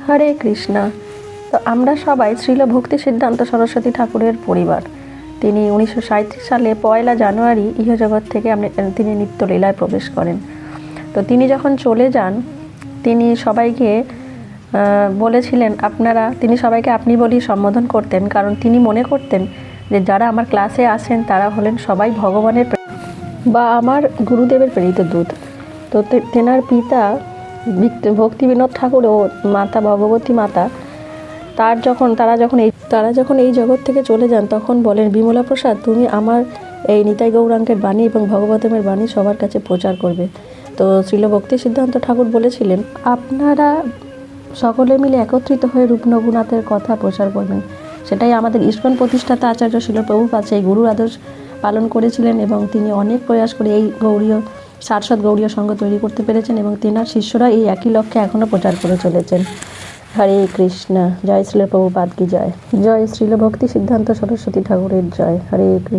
হরে কৃষ্ণা। তো আমরা সবাই শ্রীল ভক্তি সিদ্ধান্ত সরস্বতী ঠাকুরের পরিবার। তিনি 1937 সালে 1 জানুয়ারি ইহজগৎ থেকে তিনি নিত্যলীলায় প্রবেশ করেন। তো তিনি যখন চলে যান, তিনি সবাইকে বলেছিলেন তিনি সবাইকে আপনি বলেই সম্বোধন করতেন, কারণ তিনি মনে করতেন যে যারা আমার ক্লাসে আসেন তারা হলেন সবাই ভগবানের বা আমার গুরুদেবের প্রেরিত দূত। তো তেনার পিতা ভক্তি বিনোদ ঠাকুর ও মাতা ভগবতী মাতা তারা যখন এই জগৎ থেকে চলে যান, তখন বলেন, বিমলা প্রসাদ, তুমি আমার এই নিতাই গৌরাঙ্গের বাণী এবং ভগবতমের বাণী সবার কাছে প্রচার করবে। তো শ্রীল ভক্তি সিদ্ধান্ত ঠাকুর বলেছিলেন, আপনারা সকলে মিলে একত্রিত হয়ে রূপনগুনাথের কথা প্রচার করবেন। সেটাই আমাদের ইস্কন প্রতিষ্ঠাতা আচার্য শিল প্রভুপাদ সেই গুরুর আদর্শ পালন করেছিলেন, এবং তিনি অনেক প্রয়াস করে এই সারস্বত গৌড়ীয় সংঘ তৈরি করতে পেরেছেন, এবং তেনার শিষ্যরা এই একই লক্ষ্যে এখনও প্রচার করে চলেছেন। হরে কৃষ্ণ। জয় শ্রীল প্রভুপাদ কি জয়। জয় শ্রীল ভক্তি সিদ্ধান্ত সরস্বতী ঠাকুরের জয়। হরে কৃষ্ণ।